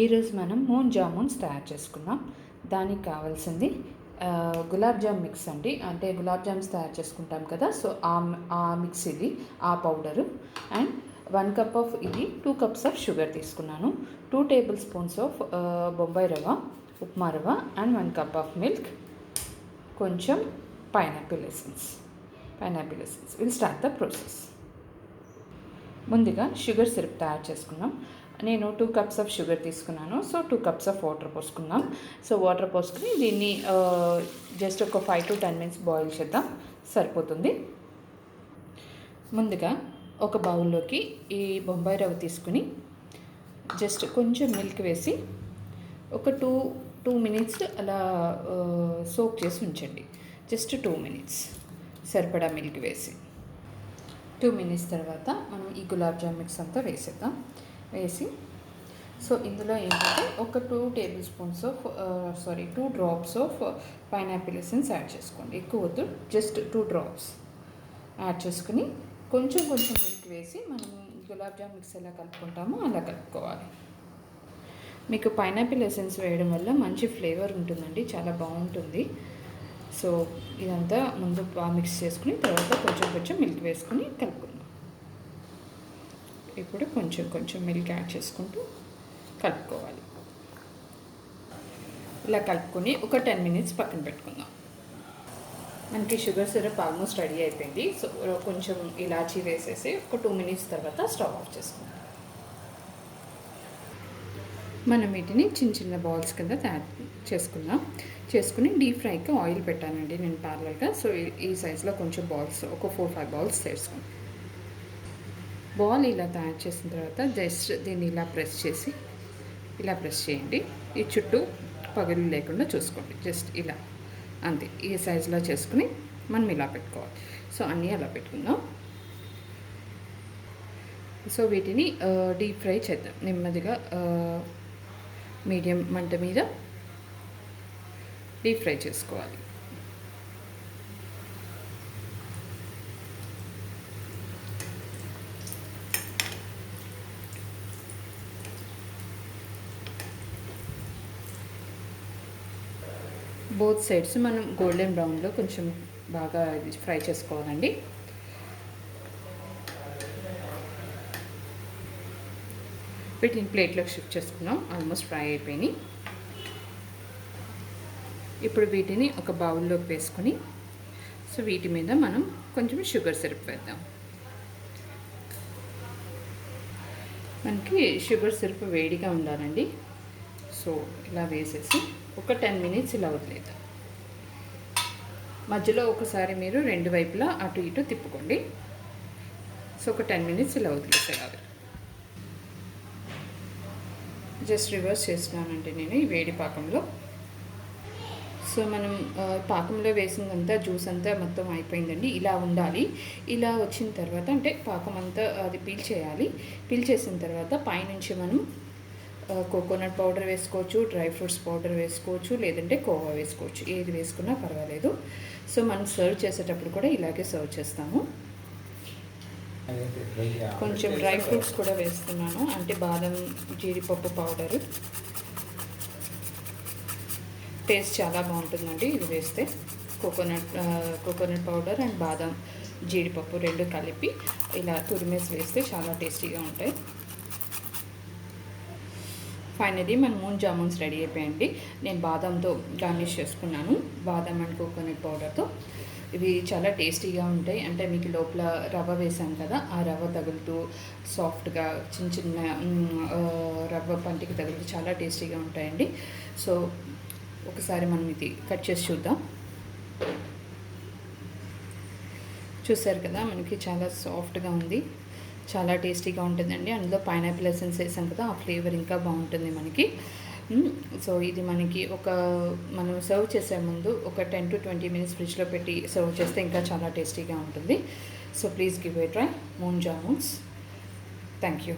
ఈరోజు మనం మూన్ జామున్స్ తయారు చేసుకుందాం. దానికి కావాల్సింది గులాబ్ జామ్ మిక్స్ అండి. అంటే గులాబ్ జామ్స్ తయారు చేసుకుంటాం కదా, సో ఆ మిక్స్ ఇది, ఆ పౌడరు. అండ్ 1 కప్ ఆఫ్ ఇది 2 కప్స్ ఆఫ్ షుగర్ తీసుకున్నాను. 2 టేబుల్ స్పూన్స్ ఆఫ్ బొంబాయి రవ్వ, ఉప్మా రవ్వ అండ్ 1 కప్ ఆఫ్ మిల్క్, కొంచెం pineapple essence. Will start the process. ముందుగా షుగర్ సిరప్ తయారు చేసుకుందాం. నేను 2 కప్స్ ఆఫ్ షుగర్ తీసుకున్నాను. సో 2 కప్స్ ఆఫ్ వాటర్ పోసుకుందాం. సో వాటర్ పోసుకుని దీన్ని జస్ట్ ఒక 5 to 10 minutes బాయిల్ చేద్దాం, సరిపోతుంది. ముందుగా ఒక బౌల్లోకి ఈ బొంబాయి రవ్వ తీసుకుని జస్ట్ కొంచెం మిల్క్ వేసి ఒక 2 minutes అలా సోక్ చేసి ఉంచండి. జస్ట్ 2 minutes సరిపడా మిల్క్ వేసి 2 minutes తర్వాత మనం ఈ గులాబ్ జామ్ మిక్స్ అంతా వేసి సో ఇందులో ఏంటంటే ఒక 2 tablespoons of 2 drops of pineapple essence add చేసుకోండి. ఎక్కువ వద్దు, జస్ట్ 2 drops యాడ్ చేసుకుని కొంచెం మిల్క్ వేసి మనం గులాబ్ జామ్ మిక్స్ ఎలా కలుపుకుంటామో అలా కలుపుకోవాలి. మీకు పైనాపిల్ ఎసెన్స్ వేయడం వల్ల మంచి ఫ్లేవర్ ఉంటుందండి, చాలా బాగుంటుంది. సో ఇదంతా ముందు బాగా మిక్స్ చేసుకుని తర్వాత కొంచెం మిల్క్ వేసుకుని కలుపుకుందాం. ఇప్పుడు కొంచెం మిల్క్ యాడ్ చేసుకుంటూ కలుపుకోవాలి. ఇలా కలుపుకొని ఒక 10 minutes పక్కన పెట్టుకుందాం. మనకి షుగర్ సిరప్ ఆల్మోస్ట్ రెడీ అయిపోయింది. సో కొంచెం ఇలాచీ వేసేసి ఒక 2 minutes తర్వాత స్టవ్ ఆఫ్ చేసుకుందాం. మనం వీటిని చిన్న బాల్స్ కింద తయారు చేసుకుని డీప్ ఫ్రైకి ఆయిల్ పెట్టానండి నేను ప్యారలల్గా. సో ఈ సైజులో కొంచెం బాల్స్, ఒక 4-5 balls చేసుకోండి. బాల్ ఇలా తయారు చేసిన తర్వాత జస్ట్ దీన్ని ఇలా ప్రెస్ చేయండి. ఈ చుట్టూ పగులు లేకుండా చూసుకోండి. జస్ట్ ఇలా అంతే, ఈ సైజులో చేసుకుని మనం ఇలా పెట్టుకోవాలి. సో అన్నీ అలా పెట్టుకుందాం. సో వీటిని డీప్ ఫ్రై చేద్దాం నెమ్మదిగా. మీడియం మంట మీద డీప్ ఫ్రై చేసుకోవాలి. బోత్ సైడ్స్ మనం గోల్డెన్ బ్రౌన్లో కొంచెం బాగా ఫ్రై చేసుకోవాలండి. వీటిని ప్లేట్లోకి షిఫ్ట్ చేసుకున్నాం. ఆల్మోస్ట్ ఫ్రై అయిపోయినాయి. ఇప్పుడు వీటిని ఒక బౌల్లోకి వేసుకొని సో వీటి మీద మనం కొంచెం షుగర్ సిరప్ వేద్దాం. మనకి షుగర్ సిరప్ వేడిగా ఉండాలండి. సో ఇలా వేసేసి ఒక 10 minutes ఇలా వదిలేద్దాం. మధ్యలో ఒకసారి మీరు 2 వైపులా అటు ఇటు తిప్పుకోండి. సో ఒక 10 minutes ఇలా వదిలేసేయాలి. జస్ట్ రివర్స్ చేస్తున్నానంటే నేను ఈ వేడి పాకంలో. సో మనం పాకంలో వేసిందంతా జ్యూస్ అంతా మొత్తం అయిపోయిందండి. ఇలా ఉండాలి. ఇలా వచ్చిన తర్వాత అంటే పాకం అంతా అది పీల్చేసిన తర్వాత పైనుంచి మనం కోకోనట్ పౌడర్ వేసుకోవచ్చు, డ్రై ఫ్రూట్స్ పౌడర్ వేసుకోవచ్చు, లేదంటే కోవా వేసుకోవచ్చు. ఏది వేసుకున్నా పర్వాలేదు. సో మనం సర్వ్ చేసేటప్పుడు కూడా ఇలాగే సర్వ్ చేస్తాము. కొంచెం డ్రై ఫ్రూట్స్ కూడా వేస్తున్నాను, అంటే బాదం, జీడిపప్పు పౌడరు. టేస్ట్ చాలా బాగుంటుందండి ఇది వేస్తే. కోకోనట్ పౌడర్ అండ్ బాదం, జీడిపప్పు 2 కలిపి ఇలా తురిమేసి వేస్తే చాలా టేస్టీగా ఉంటాయి. ఫైనలీ మన మూన్ జామున్స్ రెడీ అయిపోయాయండి. నేను బాదంతో గార్నిష్ చేసుకున్నాను, బాదం అండ్ కోకోనట్ పౌడర్తో. ఇవి చాలా టేస్టీగా ఉంటాయి. అంటే మీకు లోపల రవ్వ వేసాను కదా, ఆ రవ్వ తగులుతూ సాఫ్ట్గా చిన్న రవ్వ పంటికి తగులుతూ చాలా టేస్టీగా ఉంటాయండి. సో ఒకసారి మనం ఇది కట్ చేసి చూద్దాం. చూసారు కదా, మనకి చాలా సాఫ్ట్గా ఉంది, చాలా టేస్టీగా ఉంటుందండి. అందులో పైనాపిల్ ఎసెన్స్ వేసాం కదా, ఆ ఫ్లేవర్ ఇంకా బాగుంటుంది మనకి. సో ఇది మనకి మనం సర్వ్ చేసే ముందు ఒక 10 to 20 minutes ఫ్రిడ్జ్లో పెట్టి సర్వ్ చేస్తే ఇంకా చాలా టేస్టీగా ఉంటుంది. So please give a try moon jamuns. Thank you.